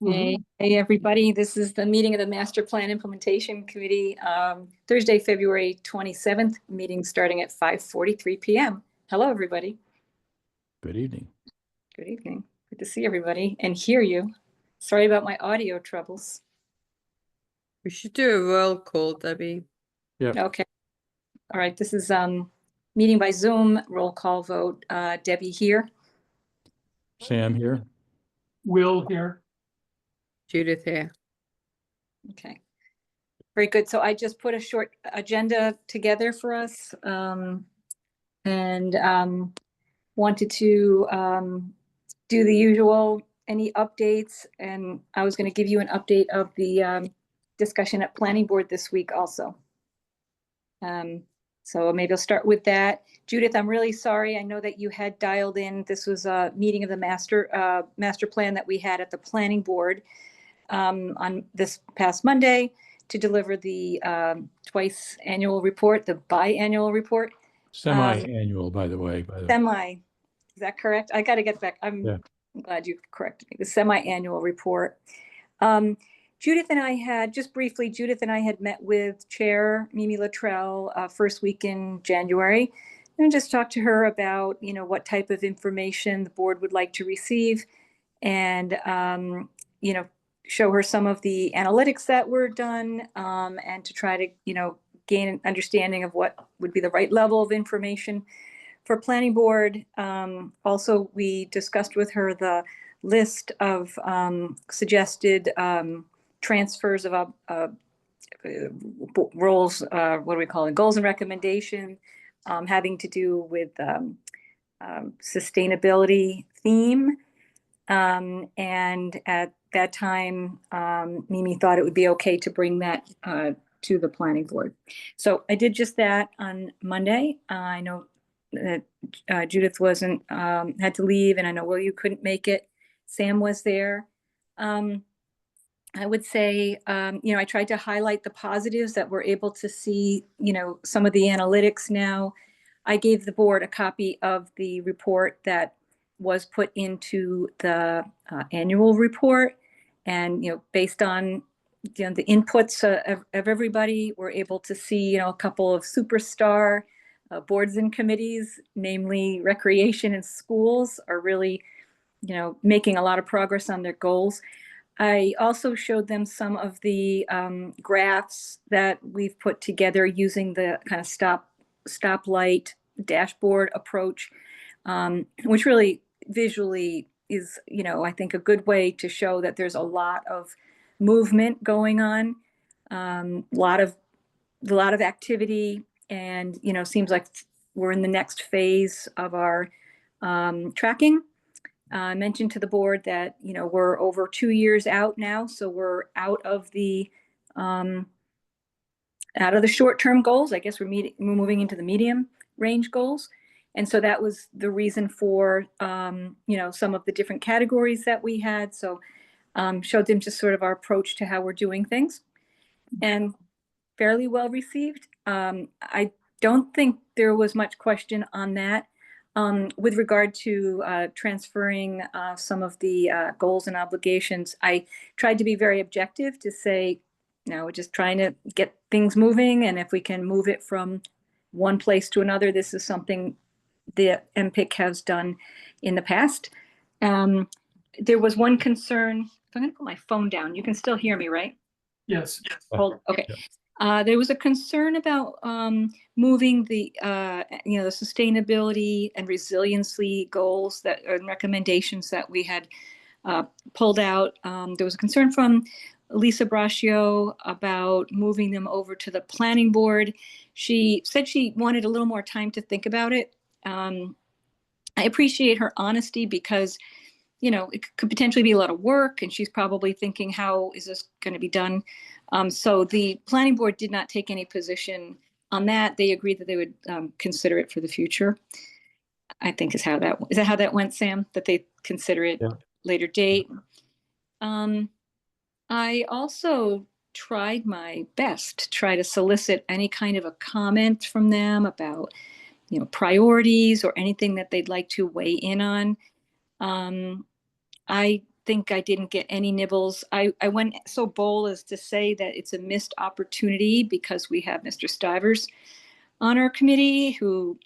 Hey, everybody. This is the meeting of the Master Plan Implementation Committee, Thursday, February 27th, meeting starting at 5:43 p.m. Hello, everybody. Good evening. Good evening. Good to see everybody and hear you. Sorry about my audio troubles. We should do a roll call, Debbie. Yeah. Okay. All right. This is meeting by Zoom, roll call vote. Debbie here. Sam here. Will here. Judith here. Okay. Very good. So I just put a short agenda together for us and wanted to do the usual, any updates, and I was going to give you an update of the discussion at planning board this week also. So maybe I'll start with that. Judith, I'm really sorry. I know that you had dialed in. This was a meeting of the master plan that we had at the planning board on this past Monday to deliver the twice annual report, the biannual report. Semi-annual, by the way. Semi, is that correct? I got to get back. Yeah. I'm glad you corrected me. The semi-annual report. Judith and I had, just briefly, met with Chair Mimi Luttrell first week in January and just talked to her about, what type of information the board would like to receive and, show her some of the analytics that were done and to try to, gain an understanding of what would be the right level of information for planning board. Also, we discussed with her the list of suggested transfers of roles, what do we call it, goals and recommendation, having to do with sustainability theme. And at that time, Mimi thought it would be okay to bring that to the planning board. So I did just that on Monday. I know that Judith wasn't, had to leave, and I know, Will, you couldn't make it. Sam was there. I would say, I tried to highlight the positives that we're able to see, some of the analytics now. I gave the board a copy of the report that was put into the annual report. And, based on the inputs of everybody, we're able to see, a couple of superstar boards and committees, namely recreation and schools, are really, making a lot of progress on their goals. I also showed them some of the graphs that we've put together using the kind of stoplight dashboard approach, which really visually is, I think a good way to show that there's a lot of movement going on, a lot of activity, and seems like we're in the next phase of our tracking. I mentioned to the board that we're over 2 years out now, so we're out of the short-term goals. I guess we're moving into the medium range goals. And so that was the reason for, some of the different categories that we had. So showed them just sort of our approach to how we're doing things, and fairly well received. I don't think there was much question on that. With regard to transferring some of the goals and obligations, I tried to be very objective to say, we're just trying to get things moving. And if we can move it from one place to another, this is something the MPIC has done in the past. There was one concern. I'm going to put my phone down. You can still hear me, right? Yes. Okay. There was a concern about moving the, the sustainability and resiliency goals and recommendations that we had pulled out. There was a concern from Lisa Braccio about moving them over to the planning board. She said she wanted a little more time to think about it. I appreciate her honesty because, it could potentially be a lot of work, and she's probably thinking, how is this going to be done? So the planning board did not take any position on that. They agreed that they would consider it for the future. I think is that how that went, Sam? That they consider it later date. I also tried my best to try to solicit any kind of a comment from them about, priorities or anything that they'd like to weigh in on. I think I didn't get any nibbles. I went so bold as to say that it's a missed opportunity because we have Mr. Stivers on our committee who,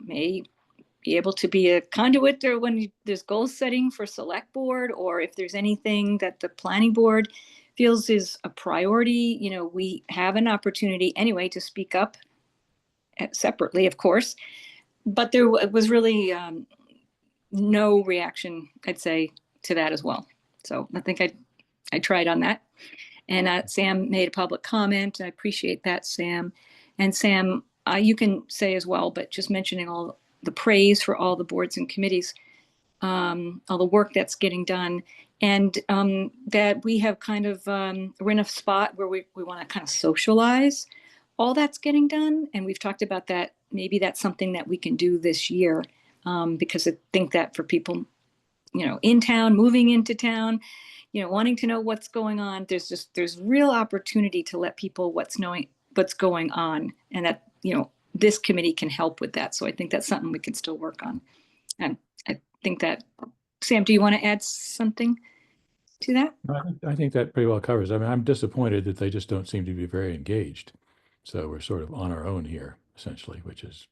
may be able to be a conduit there when there's goal setting for select board, or if there's anything that the planning board feels is a priority, we have an opportunity anyway to speak up separately, of course. But there was really no reaction, I'd say, to that as well. So I think I tried on that. And Sam made a public comment. I appreciate that, Sam. And Sam, you can say as well, but just mentioning all the praise for all the boards and committees, all the work that's getting done, and that we have kind of, we're in a spot where we want to kind of socialize all that's getting done. And we've talked about that. Maybe that's something that we can do this year, because I think that for people, in town, moving into town, wanting to know what's going on, there's real opportunity to let people what's going on, and that, this committee can help with that. So I think that's something we can still work on. And I think that, Sam, do you want to add something to that? I think that pretty well covers. I mean, I'm disappointed that they just don't seem to be very engaged. So we're sort of on our own here, essentially, which is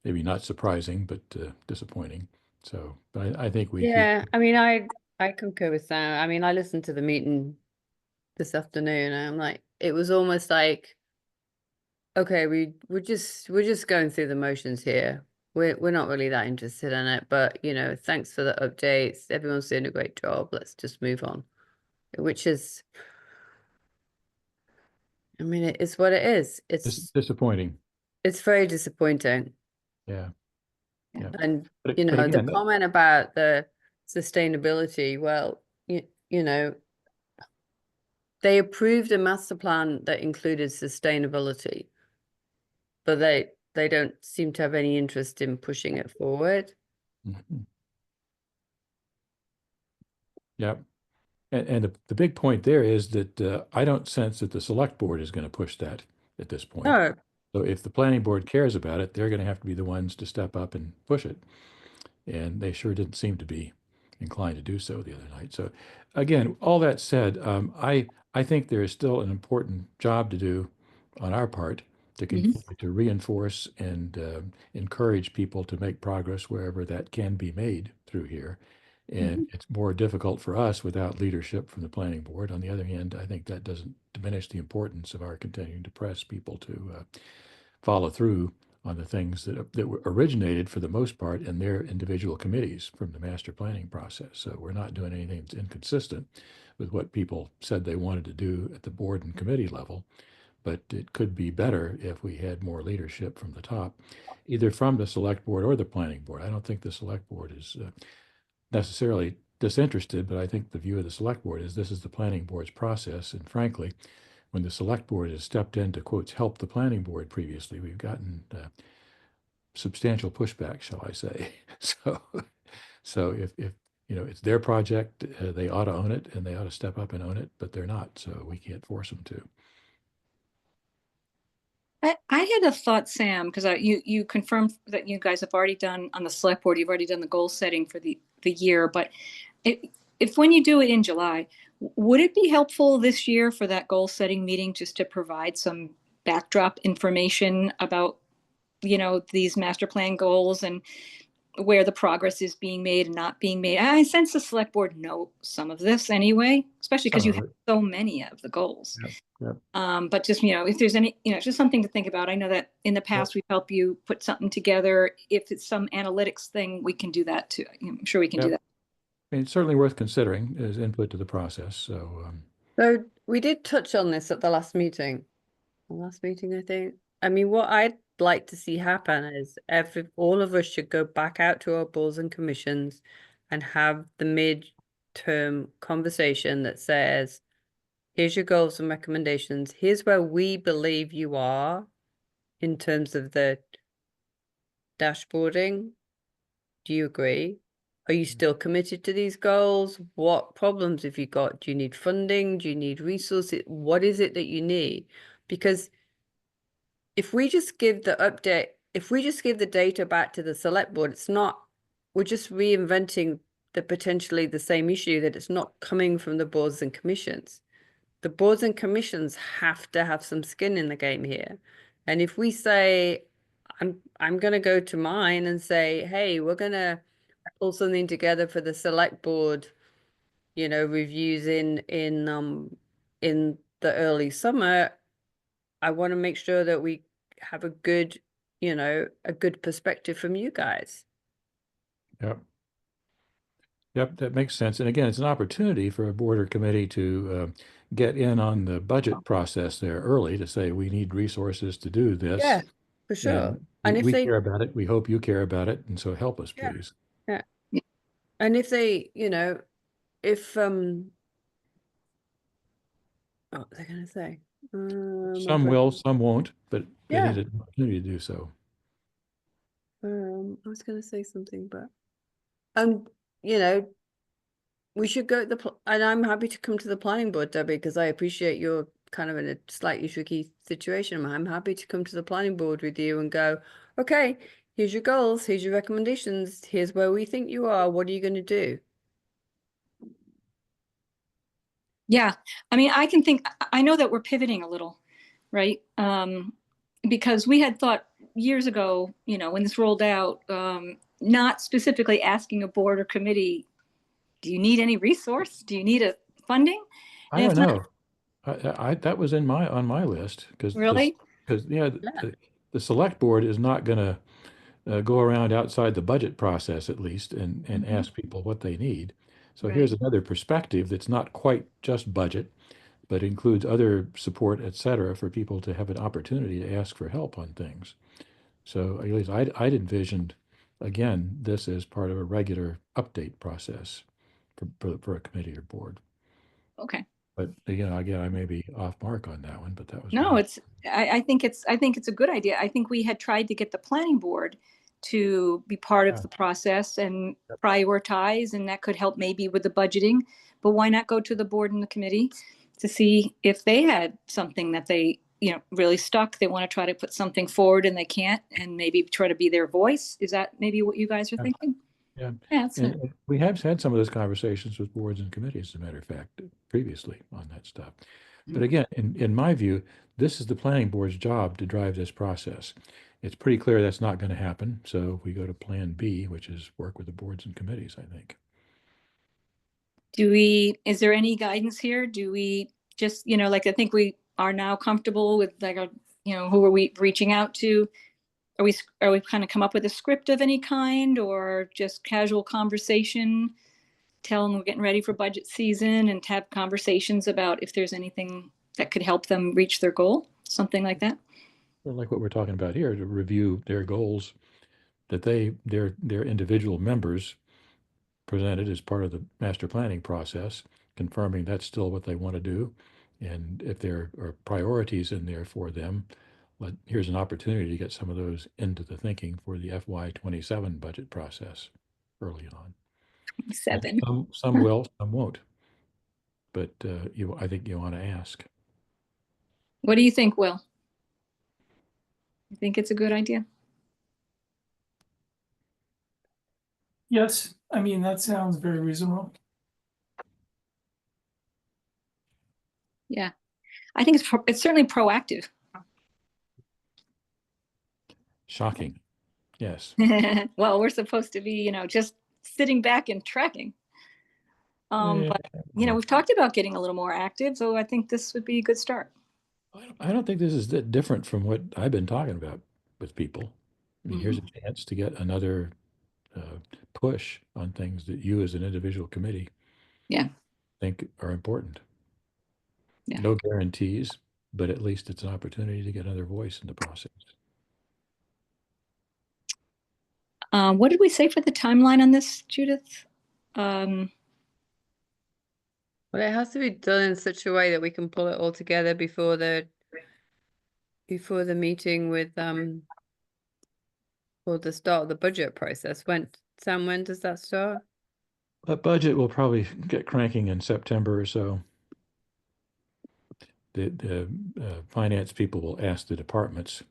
maybe not surprising, but disappointing. So, but I think we. Yeah, I mean, I concur with Sam. I mean, I listened to the meeting this afternoon, and I'm like, it was almost like, okay, we're just going through the motions here. We're not really that interested in it, but thanks for the updates. Everyone's doing a great job. Let's just move on. Which is, I mean, it is what it is. It's disappointing. It's very disappointing. Yeah. Yeah. And but the again, comment about the sustainability, well, they approved a master plan that included sustainability, but they don't seem to have any interest in pushing it forward. Yeah. And the big point there is that I don't sense that the select board is going to push that at this point. No. So if the planning board cares about it, they're going to have to be the ones to step up and push it. And they sure didn't seem to be inclined to do so the other night. So again, all that said, I think there is still an important job to do on our part to continue to reinforce and encourage people to make progress wherever that can be made through here. And it's more difficult for us without leadership from the planning board. On the other hand, I think that doesn't diminish the importance of our continuing to press people to follow through on the things that were originated for the most part in their individual committees from the master planning process. So we're not doing anything that's inconsistent with what people said they wanted to do at the board and committee level, but it could be better if we had more leadership from the top, either from the select board or the planning board. I don't think the select board is necessarily disinterested, but I think the view of the select board is this is the planning board's process. And frankly, when the select board has stepped in to, quotes, help the planning board previously, we've gotten substantial pushback, shall I say. So if it's their project, they ought to own it and they ought to step up and own it, but they're not, so we can't force them to. I had a thought, Sam, because you confirmed that you guys have already done on the select board, you've already done the goal setting for the year, but if when you do it in July, would it be helpful this year for that goal setting meeting just to provide some backdrop information about, these master plan goals and where the progress is being made and not being made? I sense the select board know some of this anyway, especially because you have so many of the goals. Yep. But just, if there's any, just something to think about. I know that in the past we've helped you put something together. If it's some analytics thing, we can do that too. I'm sure we can do that. I mean, it's certainly worth considering as input to the process. So we did touch on this at the last meeting. I think. I mean, what I'd like to see happen is all of us should go back out to our boards and commissions and have the mid-term conversation that says, here's your goals and recommendations. Here's where we believe you are in terms of the dashboarding. Do you agree? Are you still committed to these goals? What problems have you got? Do you need funding? Do you need resources? What is it that you need? Because if we just give the update, if we just give the data back to the select board, we're just reinventing potentially the same issue, that it's not coming from the boards and commissions. The boards and commissions have to have some skin in the game here. And if we say, I'm going to go to mine and say, hey, we're going to pull something together for the select board, you know, reviews in the early summer, I want to make sure that we have a good, you know, a good perspective from you guys. Yep. Yep, that makes sense. And again, it's an opportunity for a board or committee to get in on the budget process there early to say, we need resources to do this. Yeah, for sure. And And if we they, care about it. We hope you care about it. And so help us, Yeah. please. yeah. And if they, you know, if what was I going to say? Some will, some won't, but they Yeah. need an opportunity to do so. I was going to say something, but you know, we should go to and I'm happy to come to the planning board, Debbie, because I appreciate you're kind of in a slightly tricky situation. I'm happy to come to the planning board with you and go, okay, here's your goals, here's your recommendations, here's where we think you are. What are you going to do? Yeah, I mean, I know that we're pivoting a little, right? Because we had thought years ago, you know, when this rolled out, not specifically asking a board or committee, do you need any resource? Do you need a funding? I And don't it's not know. I that was on my list because really, yeah, the select board is not going to go around outside the budget process at least and ask people what they need. So right. here's another perspective that's not quite just budget, but includes other support, et cetera, for people to have an opportunity to ask for help on things. So at least I'd envisioned, again, this as part of a regular update process for a committee or board. Okay. But again, I may be off mark on that one, but that was No, my. I think it's a good idea. I think we had tried to get the planning board to be part of Yeah. the process and prioritize, and that could help maybe with the budgeting. But why not go to the board and the committee to see if they had something that they, you know, really stuck. They want to try to put something forward and they can't, and maybe try to be their voice. Is that maybe what you guys are Yeah. thinking? Yeah. Yeah, that's it. And we have had some of those conversations with boards and committees, as a matter of fact, previously on that stuff. But again, in my view, this is the planning board's job to drive this process. It's pretty clear that's not going to happen. So we go to plan B, which is work with the boards and committees, I think. Is there any guidance here? Do we just, you know, like, I think we are now comfortable with, like, you know, who are we reaching out to? Are we kind of come up with a script of any kind, or just casual conversation? Tell them we're getting ready for budget season and have conversations about if there's anything that could help them reach their goal, something like that. Well, like what we're talking about here, to review their goals that their individual members presented as part of the master planning process, confirming that's still what they want to do. And if there are priorities in there for them, here's an opportunity to get some of those into the thinking for the FY27 budget process early on. And 7. some will, some won't. But I think you want to ask. What do you think, Will? You think it's a good idea? Yes, I mean, that sounds very reasonable. Yeah, I think it's certainly proactive. Shocking. Yes. Well, we're supposed to be, you know, just sitting back and tracking. But, you know, we've talked about getting a little more active, so I think this would be a good start. I don't think this is that different from what I've been talking about with people. I mean, here's a chance to get another push on things that you as an individual committee think are important. Yeah. No guarantees, but at least it's an opportunity to get another voice in the process. What did we say for the timeline on this, Judith? Well, it has to be done in such a way that we can pull it all together before the meeting with or the start of the budget process. When does that start? That budget will probably get cranking in September or so. The finance people will ask the departments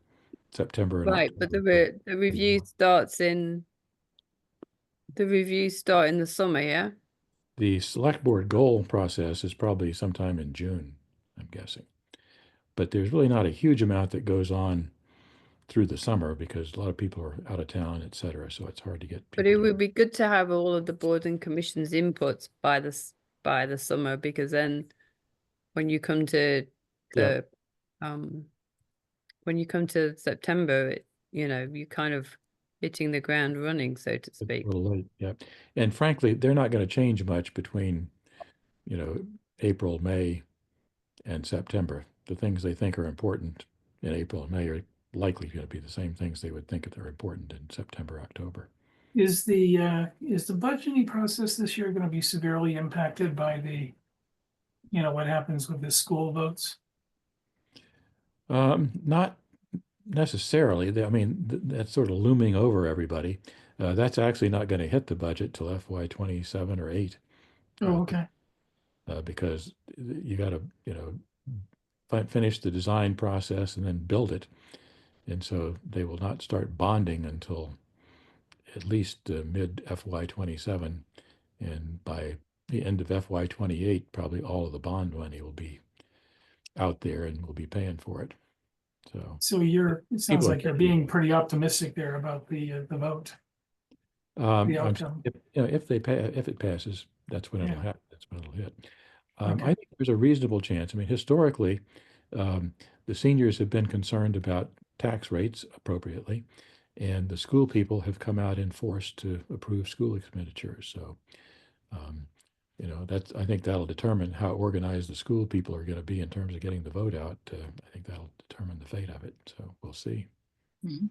September and Right, but October. the review starts in The reviews start in the summer, yeah? The select board goal process is probably sometime in June, I'm guessing. But there's really not a huge amount that goes on through the summer because a lot of people are out of town, et cetera. So it's hard to get But people. it would be good to have all of the board and commission's inputs by the summer, because then when you come to Yeah. the when you come to September, you kind of hitting the ground running, so to It's a speak. little late, yeah. And frankly, they're not going to change much between, April, May, and September. The things they think are important in April and May are likely going to be the same things they would think that are important in September, October. Is the budgeting process this year gonna be severely impacted by what happens with the school votes? Not necessarily. I mean, that's sort of looming over everybody. That's actually not going to hit the budget till FY 27 or 8. Oh, okay. Because you got to, finish the design process and then build it. And so they will not start bonding until at least mid FY 27. And by the end of FY 28, probably all of the bond money will be out there and we'll be paying for it. So It sounds people are like you're being pretty optimistic there about the vote, the outcome. if it passes, that's when it'll Yeah. happen. That's when it'll hit. Okay. I think there's a reasonable chance. I mean, historically, the seniors have been concerned about tax rates appropriately, and the school people have come out in force to approve school expenditures. So, I think that'll determine how organized the school people are going to be in terms of getting the vote out. I think that'll determine the fate of it. So we'll see. Mhm.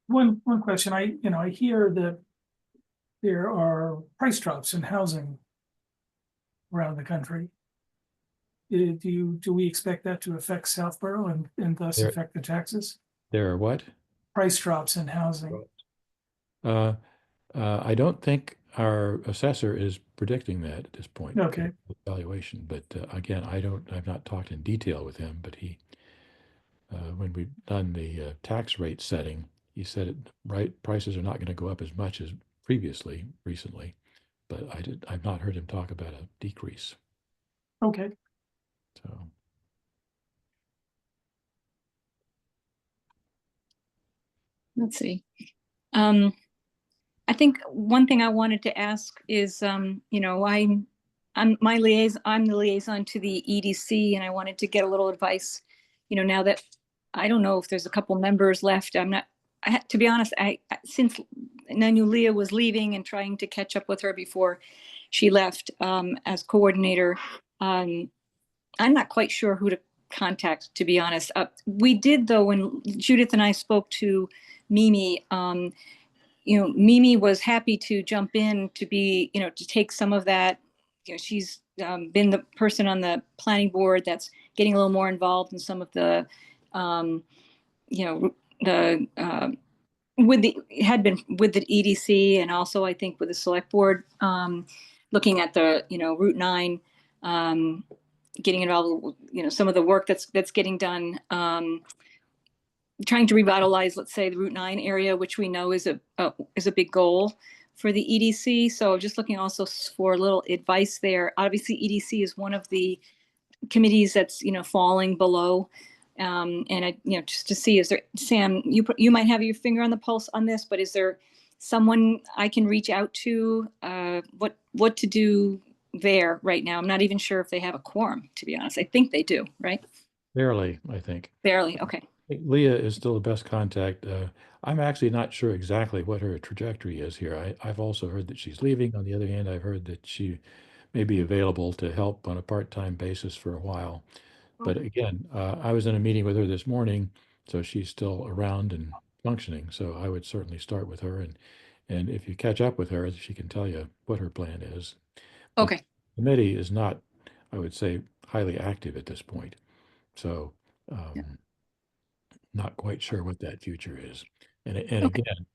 One question, I hear that there are price drops in housing around the country. Do we expect that to affect Southborough and thus There, affect the taxes? there are what? Price drops in housing. Uh, I don't think our assessor is predicting that at this point. Okay. Valuation, but again, I've not talked in detail with him, but when we've done the tax rate setting, he said prices are not going to go up as much as recently, but I've not heard him talk about a decrease. Okay. So Let's see. I think one thing I wanted to ask is, I'm the liaison to the EDC, and I wanted to get a little advice, now that I don't know if there's a couple members left. To be honest, since I knew Leah was leaving and trying to catch up with her before she left, as coordinator, I'm not quite sure who to contact, to be honest. We did, though, when Judith and I spoke to Mimi, Mimi was happy to jump in to be, to take some of that. She's been the person on the planning board that's getting a little more involved in some of the, the had been with the EDC, and also I think with the select board, looking at the Route 9, getting involved, some of the work that's getting done. Trying to revitalize, let's say, the Route 9 area, which we know is a big goal for the EDC. So just looking also for a little advice there. Obviously, EDC is one of the committees that's falling below, and just to see, is there, Sam, you might have your finger on the pulse on this, but is there someone I can reach out to? What to do there right now? I'm not even sure if they have a quorum, to be honest. I think they do, right? barely, I think. Barely. Okay. Leah is still the best contact. I'm actually not sure exactly what her trajectory is here. I've also heard that she's leaving. On the other hand, I've heard that she may be available to help on a part-time basis for a while. But again, I was in a meeting with her this morning, so she's still around and functioning. So I would certainly start with her, and if you catch up with her, she can tell you what her plan is. But Okay. the committee is not, I would say, highly active at this point. So Yeah. not quite sure what that future is. And Okay. again,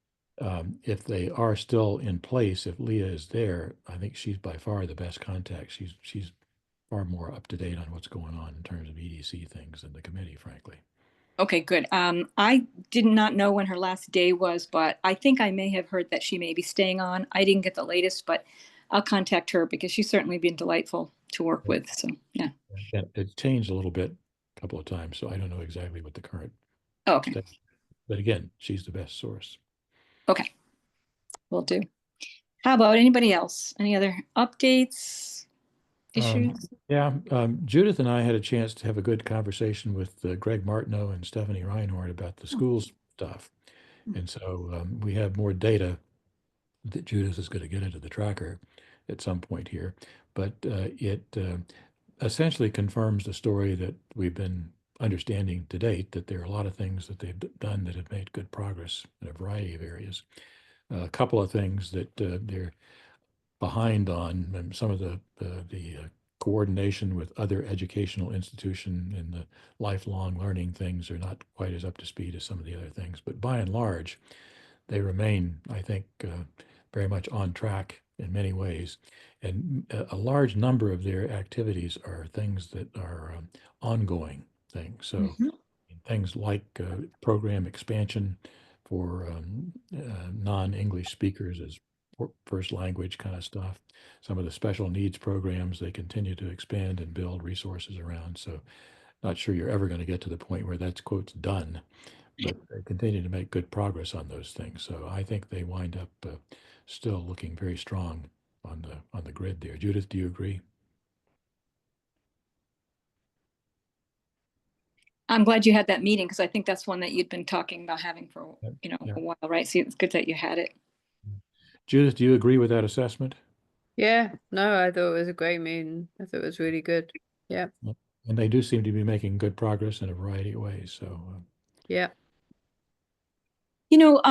if they are still in place, if Leah is there, I think she's by far the best contact. She's far more up to date on what's going on in terms of EDC things than the committee, frankly. Okay, good. I did not know when her last day was, but I think I may have heard that she may be staying on. I didn't get the latest, but I'll contact her because she's certainly been delightful to work with. So, yeah. Yeah, it's changed a little bit a couple of times, so I don't know exactly what the current Oh, okay. state. But again, she's the best source. Okay. Will do. How about anybody else? Any other updates, issues? Yeah, Judith and I had a chance to have a good conversation with Greg Martineau and Stephanie Reinhardt about the schools stuff. And so we have more data that Judith is going to get into the tracker at some point here. But it essentially confirms the story that we've been understanding to date, that there are a lot of things that they've done that have made good progress in a variety of areas. A couple of things that they're behind on, and some of the coordination with other educational institution and the lifelong learning things are not quite as up to speed as some of the other things. But by and large, they remain, I think, very much on track in many ways. And a large number of their activities are things that are ongoing things. So Mhm. things like program expansion for non-English speakers as first language kind of stuff. Some of the special needs programs, they continue to expand and build resources around. So not sure you're ever going to get to the point where that's, quotes, done, but they continue to make good progress on those things. So I think they wind up still looking very strong on the grid there. Judith, do you agree? I'm glad you had that meeting because I think that's one that you'd been talking about having for, Yeah. a while, right? So it's good that you had it. Judith, do you agree with that assessment? Yeah, no, I thought it was a great meeting. I thought it was really good. Yeah, And they do seem to be making good progress in a variety of ways. So yeah. You know,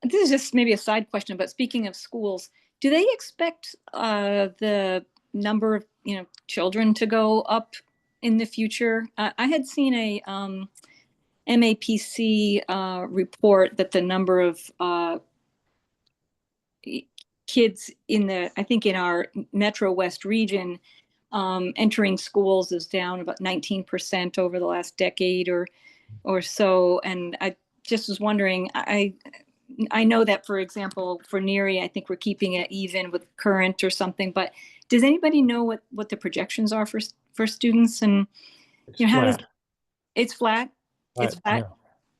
this is just maybe a side question, but speaking of schools, do they expect the number of, children to go up in the future? I had seen a MAPC report that the number of kids I think in our Metro West region entering schools is down about 19% over the last decade or so. And I just was wondering, I know that, for example, for NERI, I think we're keeping it even with current or something, but does anybody know what the projections are for students? And, it's how flat. it's flat? It's flat?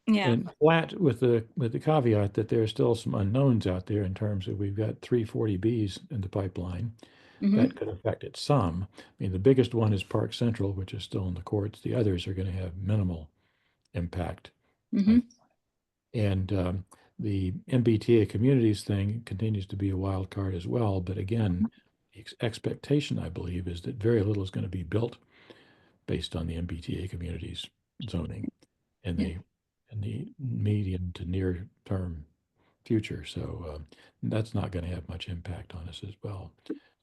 Yeah. And flat with the caveat that there are still some unknowns out there in terms of we've got 340Bs in the pipeline. Mm-hmm. That could affect it some. I mean, the biggest one is Park Central, which is still in the courts. The others are going to have minimal impact. Mm-hmm. And the MBTA communities thing continues to be a wild card as well. But again, the expectation, I believe, is that very little is going to be built based on the MBTA communities zoning in Yeah. the medium to near term future. So that's not going to have much impact on us as well.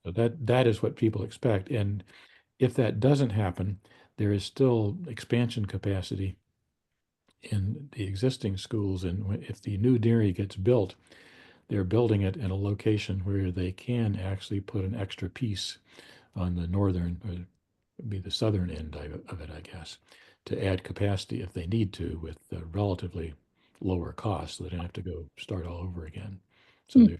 So that is what people expect. And if that doesn't happen, there is still expansion capacity in the existing schools. And if the new dairy gets built, they're building it in a location where they can actually put an extra piece on the northern, or be the southern end of it, I guess, to add capacity if they need to with relatively lower costs, so they don't have to go start all over again. So Hmm.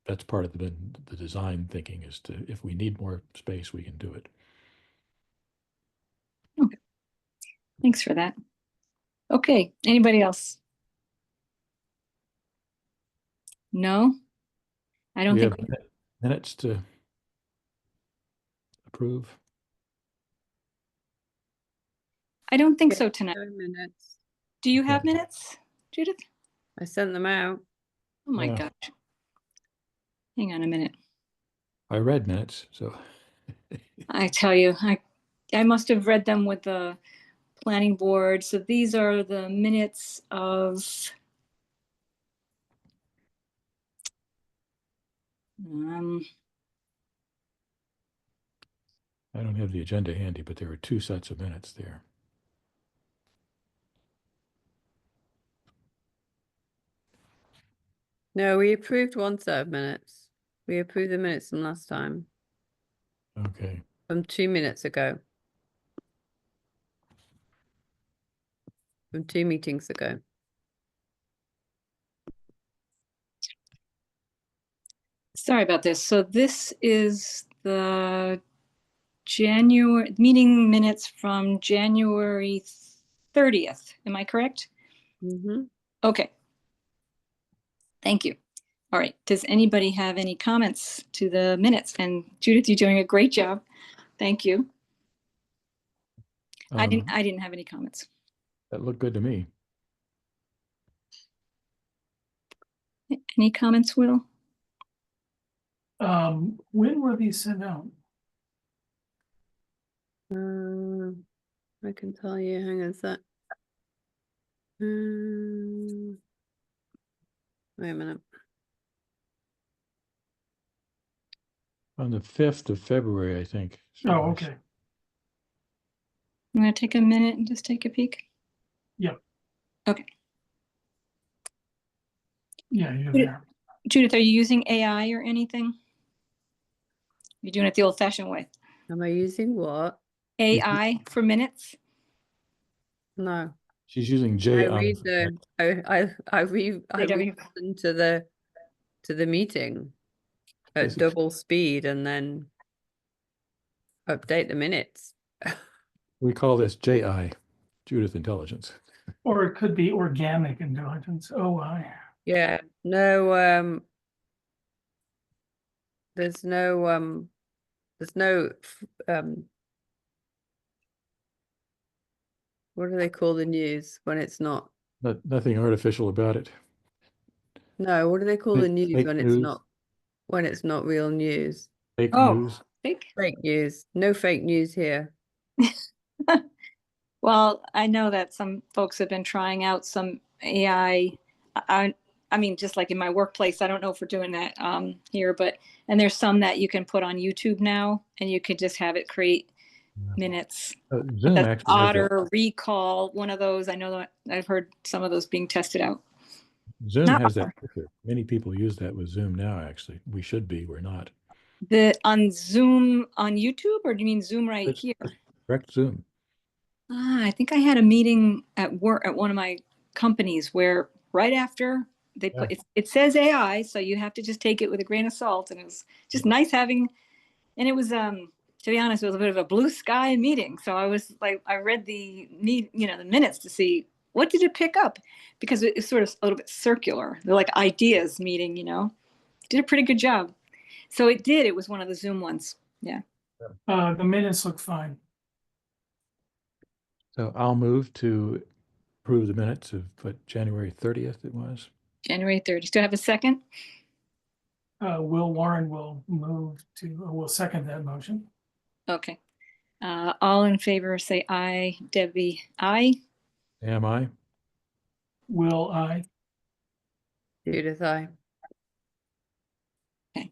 that's part of the design thinking, is to, if we need more space, we can do it. Okay. Thanks for that. Okay. Anybody else? No? I don't We think. have minutes to approve. I don't think Yeah, so tonight. 9 minutes. Do you Okay. have minutes, Judith? I sent them out. Oh my Yeah. gosh. Hang on a minute. I read minutes, so I tell you, I must have read them with the planning board. So these are the minutes of I don't have the agenda handy, but there were 2 sets of minutes there. No, we approved one set of minutes. We approved the minutes from last time, Okay. from 2 minutes ago. from 2 meetings ago. Sorry about this. So this is the January meeting minutes from January 30th. Am I correct? Mm-hmm. Okay. Thank you. All right. Does anybody have any comments to the minutes? And Judith, you're doing a great job. Thank you. I didn't have any comments. That looked good to me. Any comments, Will? When were these sent out? I can tell you. Hang on a sec. Wait a minute. On the 5th of February, I think. Oh, okay. I'm going to take a minute and just take a peek. Yep. Okay. Yeah, you're there. Judith, are you using AI or anything? You're doing it the old-fashioned way. Am I using what? AI for minutes? No. She's using I J. read the I JW. listen to the meeting at Is it- double speed and then update the minutes. We call this JI, Judith Intelligence. Or it could be organic intelligence, OI. Yeah. No, there's no what do they call the news when it's not? Nothing artificial about it. No, what do they call the news Fake when news. it's not real news? Fake Oh. news. Fake? Fake news. No fake news here. Well, I know that some folks have been trying out some AI. I mean, just like in my workplace, I don't know if we're doing that here, and there's some that you can put on YouTube now, and you could just have it create minutes. Zoom That's actually has that. Otter, Recall, one of those. I know that I've heard some of those being tested out. Zoom Not has that feature. Many people use that with Zoom now, actually. We should be, we're not. On Zoom on YouTube, or do you mean Zoom right here? Correct Zoom. I think I had a meeting at work at one of my companies where right after they put it says AI, so you have to just take it with a grain of salt. And it was just nice having, and it was to be honest, it was a bit of a blue sky meeting. So I was like, I read the minutes to see what did it pick up, because it's sort of a little bit circular. They're like ideas meeting, did a pretty good job. So it did. It was one of the Zoom ones. Yeah. The minutes look fine. So I'll move to approve the minutes of what, January 30th it was. January 30th. Do I have a second? Will Warren will will second that motion. Okay. All in favor say aye. Debbie, aye. Am I? Will I? Judith, I. Okay.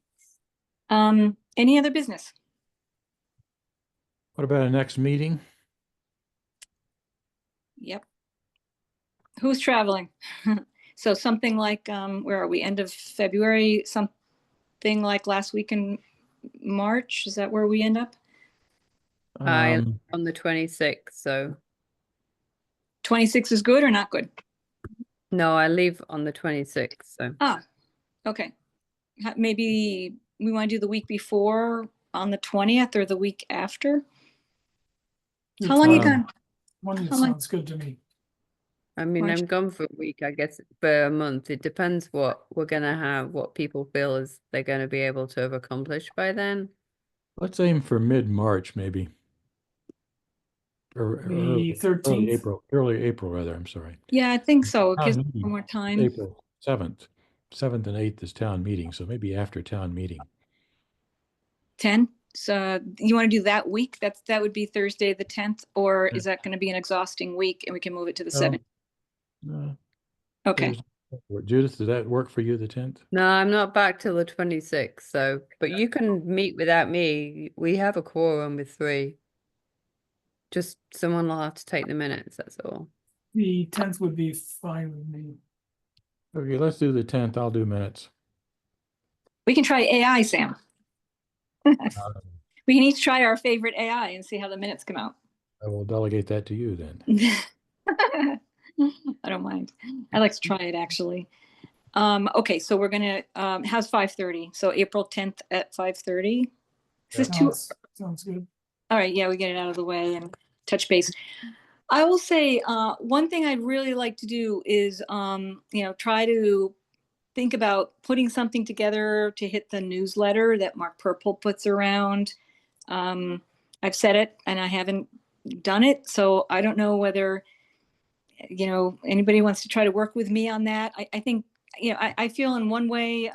Any other business? What about a next meeting? Yep. Who's traveling? So something like, where are we? End of February, something like last week in March? Is that where we end up? I on the 26th, so 26 is good or not good? no, I leave on the 26th, so Okay. Maybe we want to do the week before on the 20th or the week after? How long you gone? One How long? sounds good to me. I mean, March. I'm gone for a week, I guess, for a month. It depends what we're gonna have, what people feel is they're gonna be able to have accomplished by then. Let's aim for mid-March, maybe. Or The 13th. early April, rather, I'm sorry. Yeah, I think so. It Town gives meeting, more time. April 7th. 7th and 8th is town meeting, so maybe after town meeting. 10. So you want to do that week? That would be Thursday, the 10th, or is that going to be an exhausting week and we can move it to the 7th? No. Okay. Judith, does that work for you, the 10th? No, I'm not back till the 26th, so but you can meet without me. We have a quorum with 3. Just someone will have to take the minutes, that's all. The 10th would be fine with me. Okay, let's do the 10th. I'll do minutes. We can try AI, Sam. We can each try our favorite AI and see how the minutes come out. I will delegate that to you then. I don't mind. I like to try it actually. Okay, so we're gonna, how's 5:30? So April 10th at 5:30? Is this too, Sounds good. all right, yeah, we get it out of the way and touch base. I will say, one thing I'd really like to do is, try to think about putting something together to hit the newsletter that Mark Purple puts around. I've said it and I haven't done it, so I don't know whether, anybody wants to try to work with me on that. I think, I feel in one way,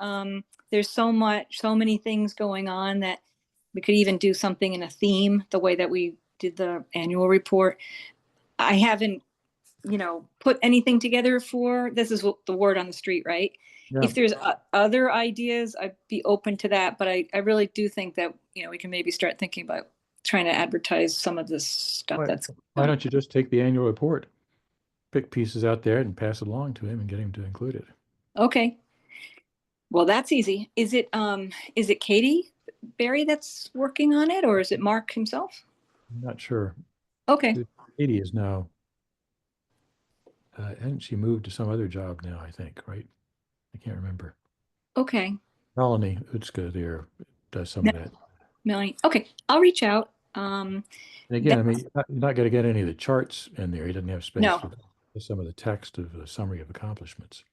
there's so many things going on that we could even do something in a theme, the way that we did the annual report. I haven't, put anything together for, this is what the word on the street, right? Yeah. If there's other ideas, I'd be open to that, but I really do think that, we can maybe start thinking about trying to advertise some of this stuff Why- that's. Why don't you just take the annual report, pick pieces out there and pass it along to him and get him to include it? Okay. Well, that's easy. Is it Katie Barry that's working on it, or is it Mark himself? I'm not sure. Okay, Katie is now, hasn't she moved to some other job now, I think, right? I can't remember. okay. Melanie Utska there does some of that. Melanie, okay, I'll reach out. And again, I mean, you're not going to get any of the charts in there. He doesn't have space No. for some of the text of the summary of accomplishments.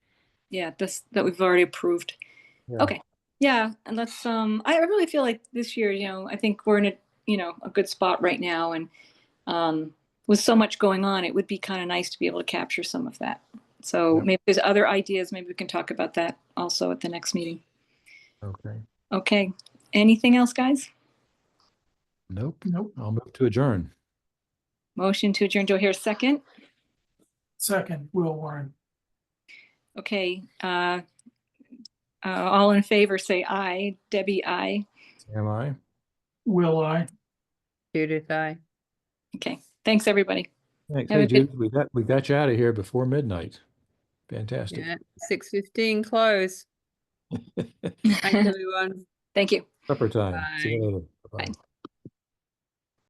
Yeah, that we've already approved. Yeah. Okay. Yeah, and let's I really feel like this year, I think we're in a good spot right now, and with so much going on, it would be kind of nice to be able to capture some of that. So Yep. maybe there's other ideas, maybe we can talk about that also at the next meeting. Okay. Okay. Anything else, guys? Nope. Nope. I'll move to adjourn. Motion to adjourn. Do I hear a second? Second, Will Warren. Okay. All in favor, say aye. Debbie, aye. Am I? Will I? Judith, I. Okay. Thanks, everybody. Thanks. Have Hey, a good- Jude, we got you out of here before midnight. Fantastic. Yeah, 6:15 close. Thanks, everyone. Thank you. Supper time. See you Bye. later. Bye-bye. Bye.